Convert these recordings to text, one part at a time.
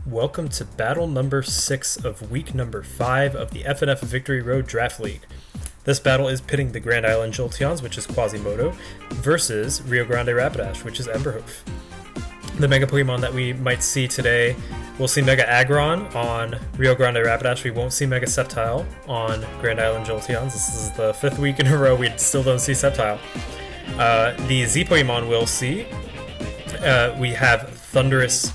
Welcome to battle number 6 of week number 5 of the FnF Victory Road Draft League. This battle is pitting the Grand Island Jolteons, which is Quasimodo, versus Rio Grande Rapidash, which is Emberhoof. The Mega Pokemon that we might see today, we'll see Mega Aggron on Rio Grande Rapidash. We won't see Mega Sceptile on Grand Island Jolteons. This is the 5th week in a row we still don't see Sceptile. The Z Pokemon we'll see, we have Thunderous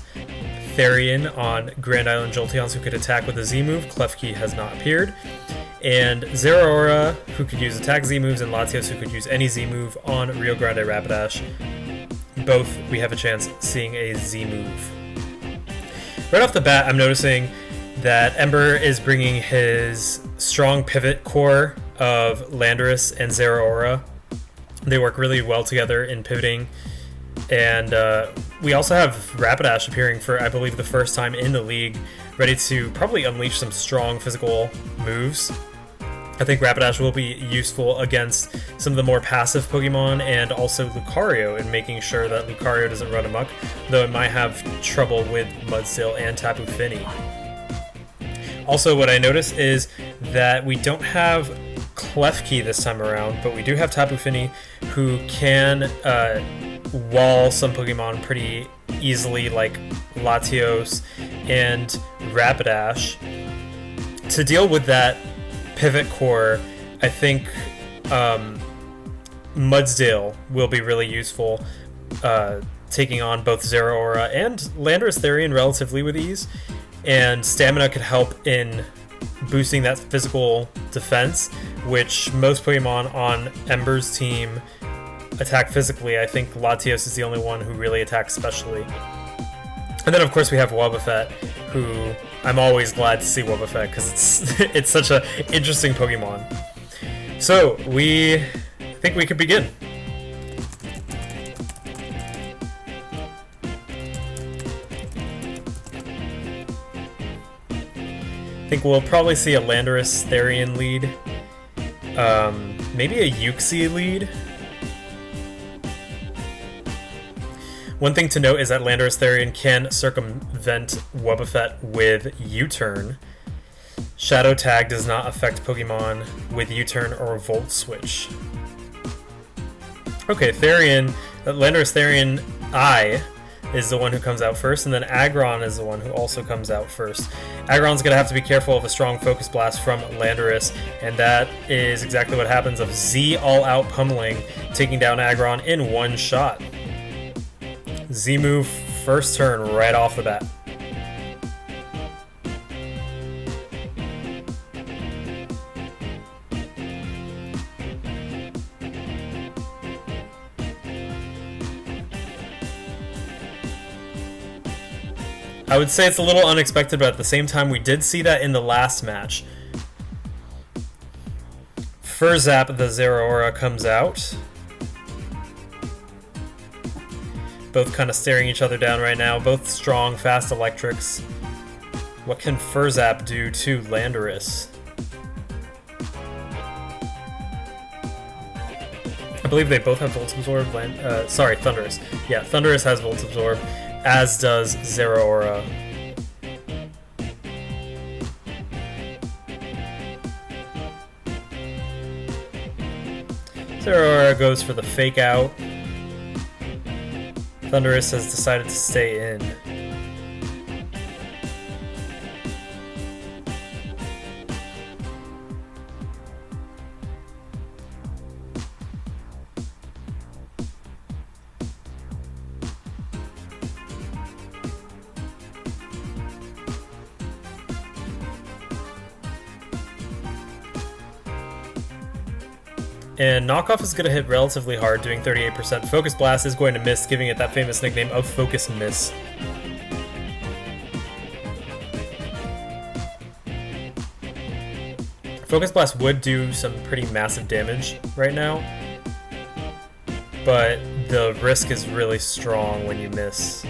Therian on Grand Island Jolteons, who could attack with a Z move. Klefki has not appeared. And Zeraora, who could use attack Z moves, and Latios, who could use any Z move on Rio Grande Rapidash. Both we have a chance seeing a Z move. Right off the bat, I'm noticing that Ember is bringing his strong pivot core of Landorus and Zeraora. They work really well together in pivoting. And we also have Rapidash appearing for, I believe, the first time in the league, ready to probably unleash some strong physical moves. I think Rapidash will be useful against some of the more passive Pokemon and also Lucario in making sure that Lucario doesn't run amok, though it might have trouble with Mudsdale and Tapu Fini. Also, what I notice is that we don't have Klefki this time around, but we do have Tapu Fini, who can wall some Pokemon pretty easily, like Latios and Rapidash. To deal with that pivot core, I think Mudsdale will be really useful, taking on both Zeraora and Landorus Therian relatively with ease, and Stamina could help in boosting that physical defense, which most Pokemon on Ember's team attack physically. I think Latios is the only one who really attacks specially. And then of course we have Wobbuffet, who I'm always glad to see Wobbuffet because it's such an interesting Pokemon. So I think we could begin. I think we'll probably see a Landorus Therian lead, maybe a Uxie lead. One thing to note is that Landorus Therian can circumvent Wobbuffet with U-Turn. Shadow Tag does not affect Pokemon with U-Turn or Volt Switch. Okay, Landorus Therian I is the one who comes out first, and then Aggron is the one who also comes out first. Aggron's going to have to be careful of a strong Focus Blast from Landorus, and that is exactly what happens of Z all-out pummeling, taking down Aggron in one shot. Z move first turn right off the bat. I would say it's a little unexpected, but at the same time we did see that in the last match. Furzap, the Zeraora, comes out. Both kind of staring each other down right now. Both strong, fast electrics. What can Furzap do to Landorus? I believe they both have Volt Absorb. Sorry, Thunderous. Yeah, Thunderous has Volt Absorb, as does Zeraora. Zeraora goes for the Fake Out. Thunderous has decided to stay in. And Knockoff is going to hit relatively hard, doing 38%. Focus Blast is going to miss, giving it that famous nickname of Focus Miss. Focus Blast would do some pretty massive damage right now, but the risk is really strong when you miss.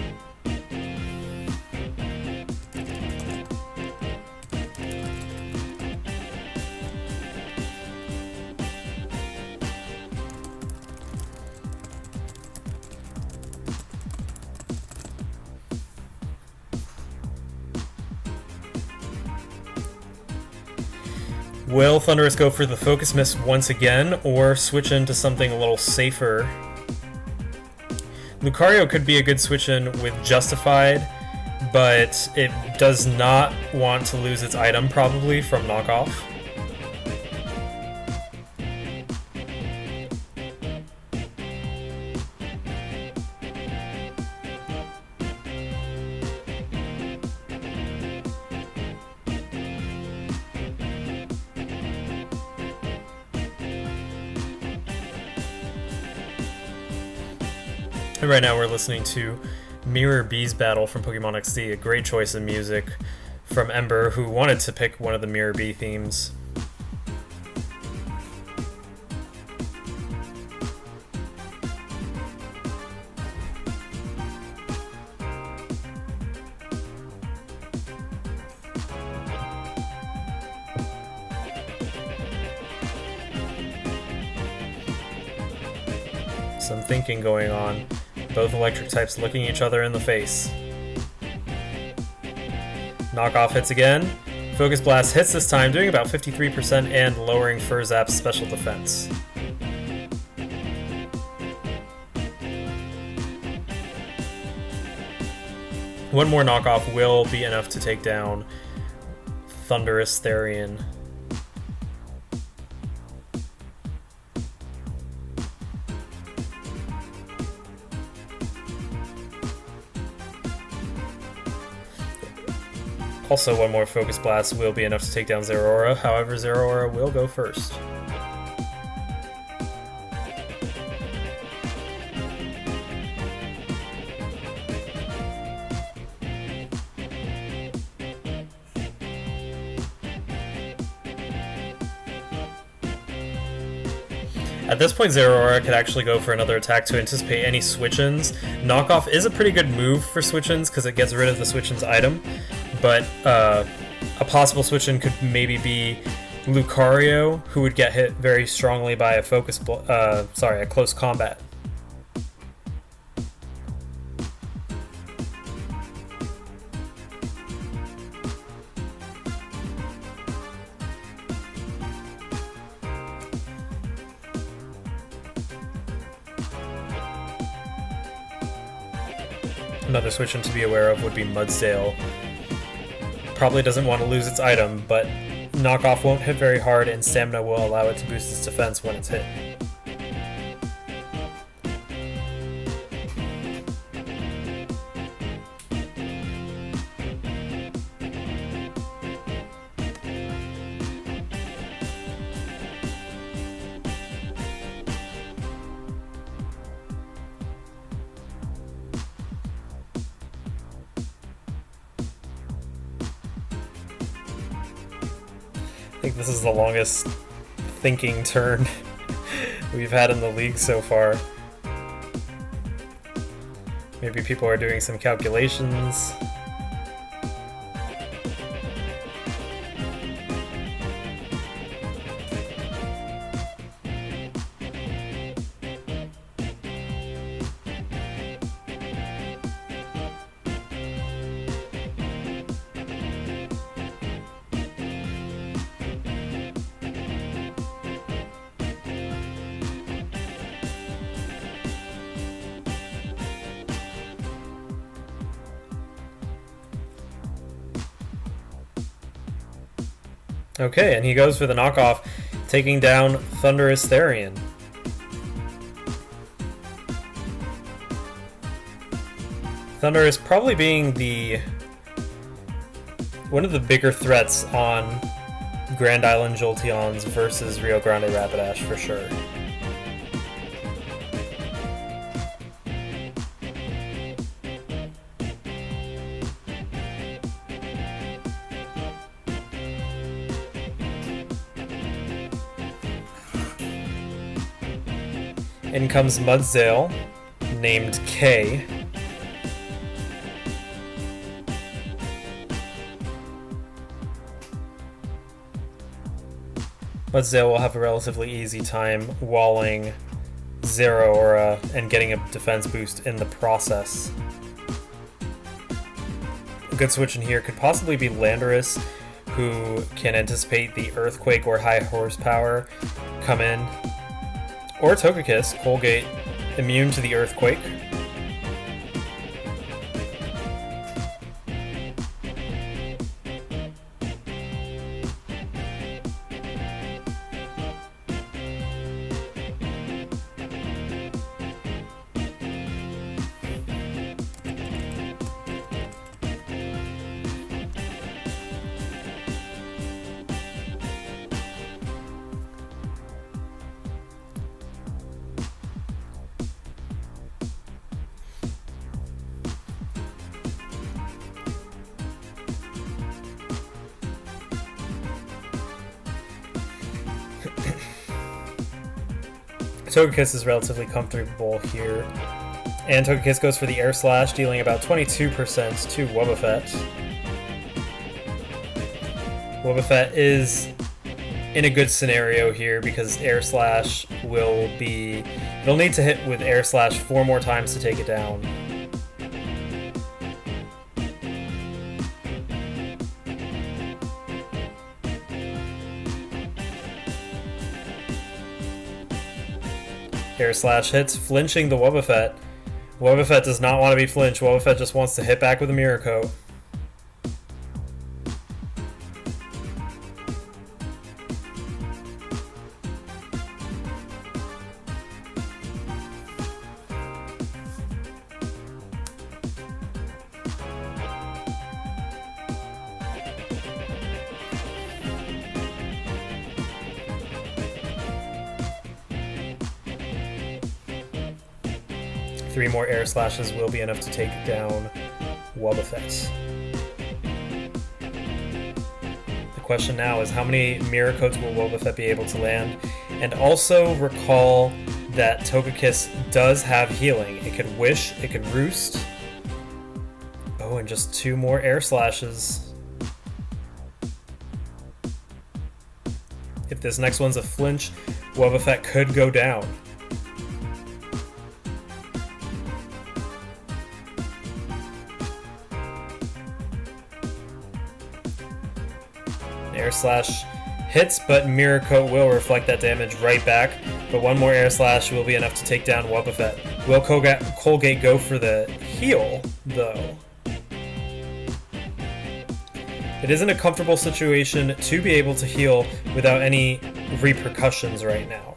Will Thundurus go for the Focus Miss once again, or switch into something a little safer? Lucario could be a good switch in with Justified, but it does not want to lose its item probably from knockoff. And right now we're listening to Mirror B's Battle from Pokemon XD, a great choice of music from Ember, who wanted to pick one of the Mirror B themes. Some thinking going on. Both electric types looking each other in the face. Knockoff hits again. Focus Blast hits this time, doing about 53% and lowering Furzap's special defense. One more knockoff will be enough to take down Thundurus Therian. Also, one more Focus Blast will be enough to take down Zeraora, however Zeraora will go first. At this point, Zeraora could actually go for another attack to anticipate any switch-ins. Knockoff is a pretty good move for switch-ins because it gets rid of the switch-ins item, but a possible switch-in could maybe be Lucario, who would get hit very strongly by a a close combat. Another switch-in to be aware of would be Mudsdale. Probably doesn't want to lose its item, but knockoff won't hit very hard and stamina will allow it to boost its defense when it's hit. I think this is the longest thinking turn we've had in the league so far. Maybe people are doing some calculations. Okay, and he goes for the knockoff, taking down Thundurus Therian. Thundurus probably being one of the bigger threats on Grand Island Jolteons versus Rio Grande Rapidash for sure. In comes Mudsdale, named K. Mudsdale will have a relatively easy time walling Zeraora and getting a defense boost in the process. A good switch in here could possibly be Landorus, who can anticipate the Earthquake or High Horsepower come in. Or Togekiss, Colgate, immune to the Earthquake. Togekiss is relatively comfortable here. And Togekiss goes for the Air Slash, dealing about 22% to Wobbuffet. Wobbuffet is in a good scenario here because Air Slash will be... It'll need to hit with Air Slash 4 more times to take it down. Air Slash hits, flinching the Wobbuffet. Wobbuffet does not want to be flinched. Wobbuffet just wants to hit back with a Mirror Coat. Three more Air Slashes will be enough to take down Wobbuffet. The question now is how many Mirror Coats will Wobbuffet be able to land? And also recall that Togekiss does have healing. It could Wish, it could Roost. Oh, and just 2 more Air Slashes. If this next one's a flinch, Wobbuffet could go down. Air Slash hits, but Mirror Coat will reflect that damage right back. But 1 more Air Slash will be enough to take down Wobbuffet. Will Colgate go for the heal, though? It isn't a comfortable situation to be able to heal without any repercussions right now.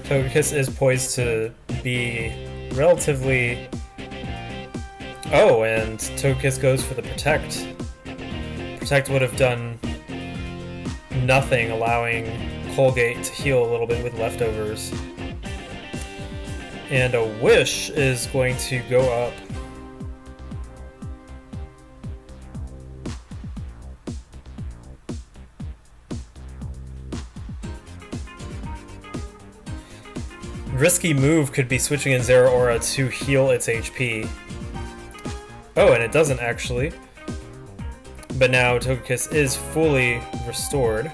Togekiss is poised to be relatively... Oh, and Togekiss goes for the Protect. Protect would have done nothing, allowing Colgate to heal a little bit with leftovers. And a Wish is going to go up. Risky move could be switching in Zeraora to heal its HP. Oh, and it doesn't actually. But now Togekiss is fully restored.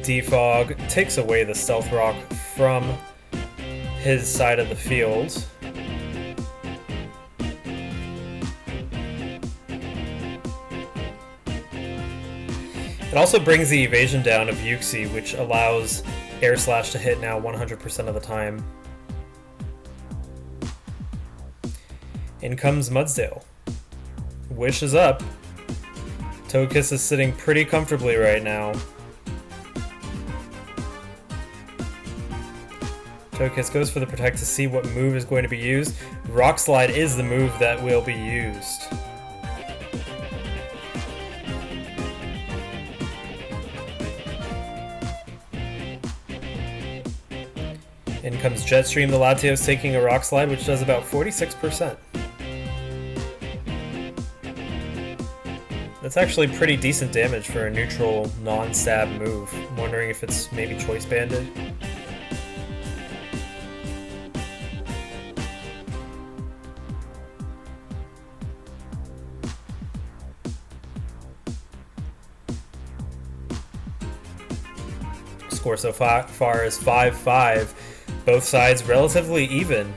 Defog takes away the Stealth Rock from his side of the field. It also brings the evasion down of Uxie, which allows Air Slash to hit now 100% of the time. In comes Mudsdale. Wish is up. Togekiss is sitting pretty comfortably right now. Togekiss goes for the Protect to see what move is going to be used. Rock Slide is the move that will be used. In comes Jetstream. The Latios taking a Rock Slide, which does about 46%. That's actually pretty decent damage for a neutral, non-stab move. I'm wondering if it's maybe Choice Banded. Score so far is 5-5. Both sides relatively even.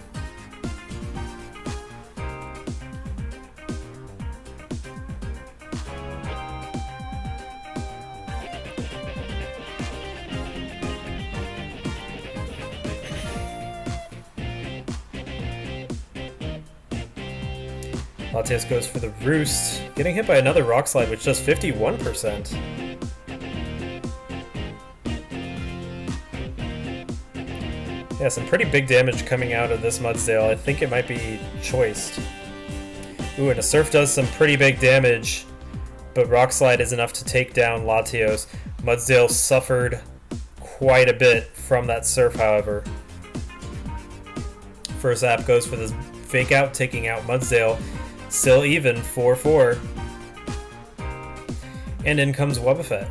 Latios goes for the Roost, getting hit by another Rock Slide, which does 51%. Yeah, some pretty big damage coming out of this Mudsdale. I think it might be choiced. Ooh, and a Surf does some pretty big damage, but Rock Slide is enough to take down Latios. Mudsdale suffered quite a bit from that Surf, however. First app goes for the Fake Out, taking out Mudsdale. Still even, 4-4. And in comes Wobbuffet.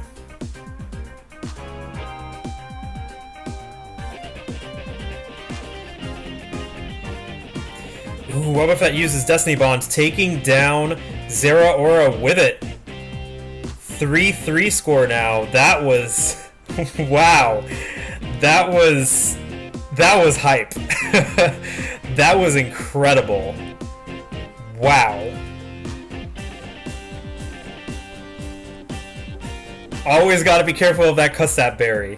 Ooh, Wobbuffet uses Destiny Bond, taking down Zeraora with it. 3-3 score now. That was... wow. That was hype. That was incredible. Wow. Always gotta be careful of that Custap Berry.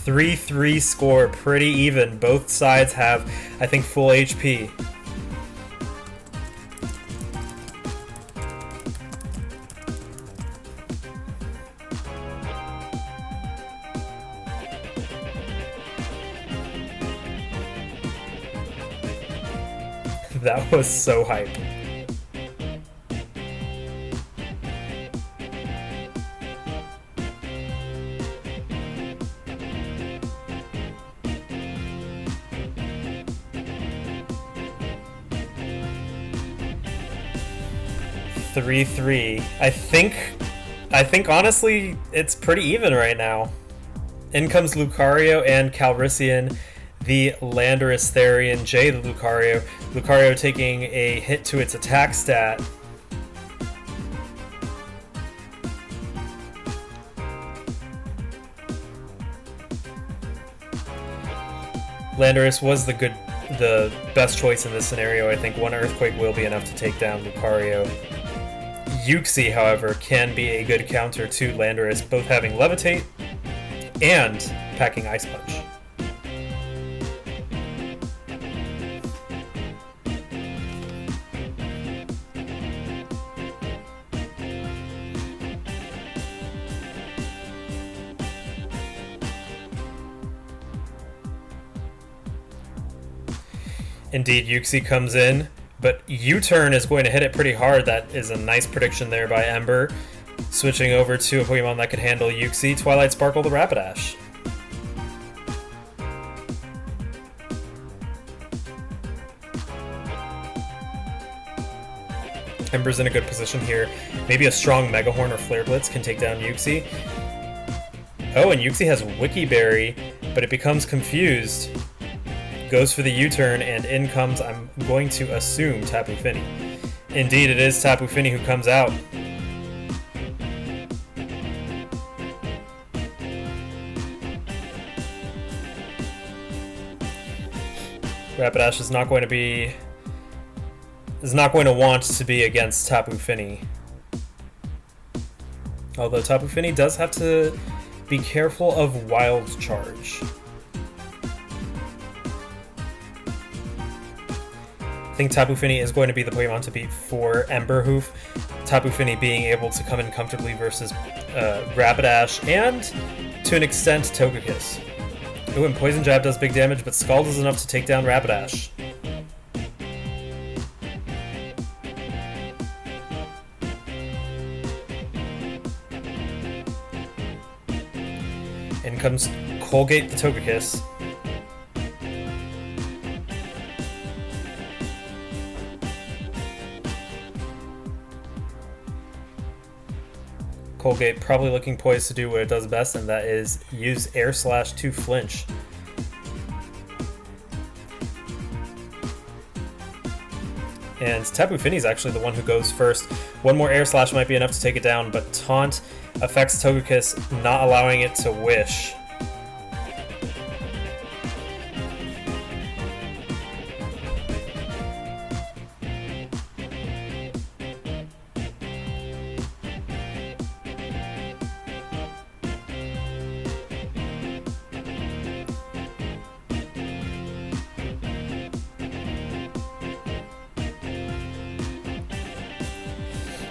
Three score, pretty even. Both sides have, I think, full HP. That was so hype. Three. I think honestly it's pretty even right now. In comes Lucario and Calrissian, the Landorus Therian, J the Lucario. Lucario taking a hit to its attack stat. Landorus was the best choice in this scenario. I think one Earthquake will be enough to take down Lucario. Uxie, however, can be a good counter to Landorus, both having Levitate and packing Ice Punch. Indeed, Uxie comes in, but U-Turn is going to hit it pretty hard. That is a nice prediction there by Ember. Switching over to a Pokemon that can handle Uxie, Twilight Sparkle the Rapidash. Ember's in a good position here. Maybe a strong Mega Horn or Flare Blitz can take down Uxie. Oh, and Uxie has Wiki Berry, but it becomes confused. Goes for the U-turn, and in comes, I'm going to assume, Tapu Fini. Indeed, it is Tapu Fini who comes out. Rapidash is not going to want to be against Tapu Fini. Although Tapu Fini does have to be careful of Wild Charge. I think Tapu Fini is going to be the Pokemon to beat for Emberhoof. Tapu Fini being able to come in comfortably versus Rapidash and, to an extent, Togekiss. Ooh, and Poison Jab does big damage, but Scald is enough to take down Rapidash. In comes Colgate the Togekiss. Colgate probably looking poised to do what it does best, and that is use Air Slash to flinch. And Tapu Fini is actually the one who goes first. One more Air Slash might be enough to take it down, but Taunt affects Togekiss, not allowing it to Wish.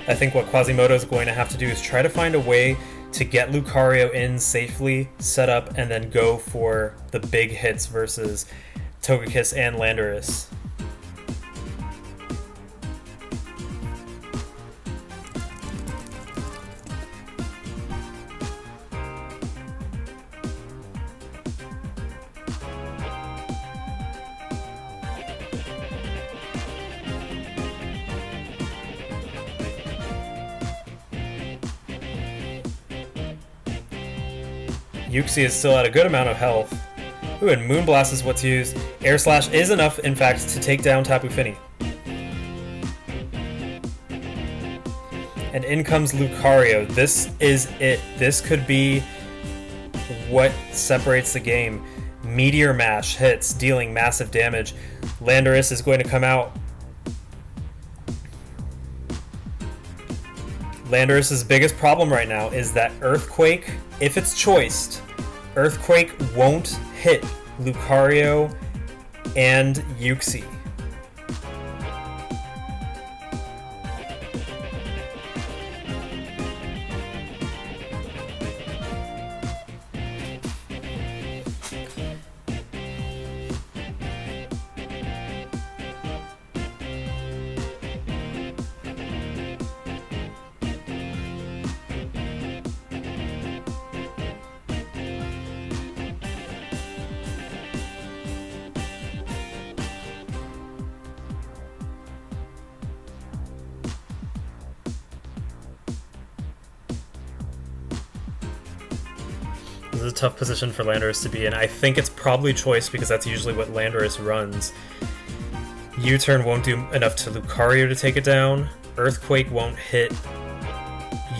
I think what Quasimodo is going to have to do is try to find a way to get Lucario in safely, set up, and then go for the big hits versus Togekiss and Landorus. Uxie is still at a good amount of health. Ooh, and Moonblast is what's used. Air Slash is enough, in fact, to take down Tapu Fini. And in comes Lucario. This is it. This could be what separates the game. Meteor Mash hits, dealing massive damage. Landorus is going to come out. Landorus' biggest problem right now is that Earthquake, if it's choiced, Earthquake won't hit Lucario and Uxie. This is a tough position for Landorus to be in. I think it's probably choice because that's usually what Landorus runs. U-turn won't do enough to Lucario to take it down. Earthquake won't hit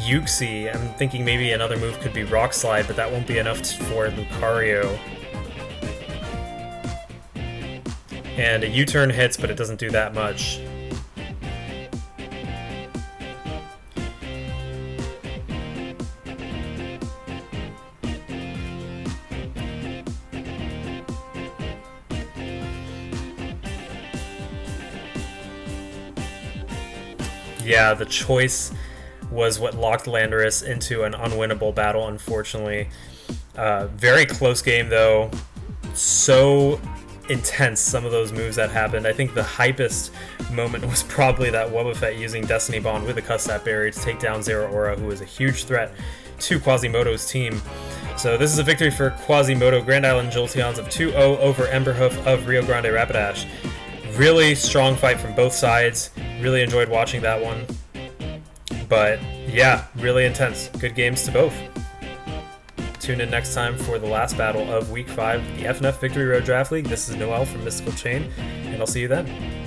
Uxie. I'm thinking maybe another move could be Rock Slide, but that won't be enough for Lucario. And a U-turn hits, but it doesn't do that much. Yeah, the choice was what locked Landorus into an unwinnable battle, unfortunately. Very close game, though. So intense, some of those moves that happened. I think the hypest moment was probably that Wobbuffet using Destiny Bond with a Cussap Berry to take down Zeraora, who was a huge threat to Quasimodo's team. So this is a victory for Quasimodo. Grand Island Jolteons of 2-0 over Emberhoof of Rio Grande Rapidash. Really strong fight from both sides. Really enjoyed watching that one. But yeah, really intense. Good games to both. Tune in next time for the last battle of Week 5, the FnF Victory Road Draft League. This is Noel from Mystical Chain, and I'll see you then.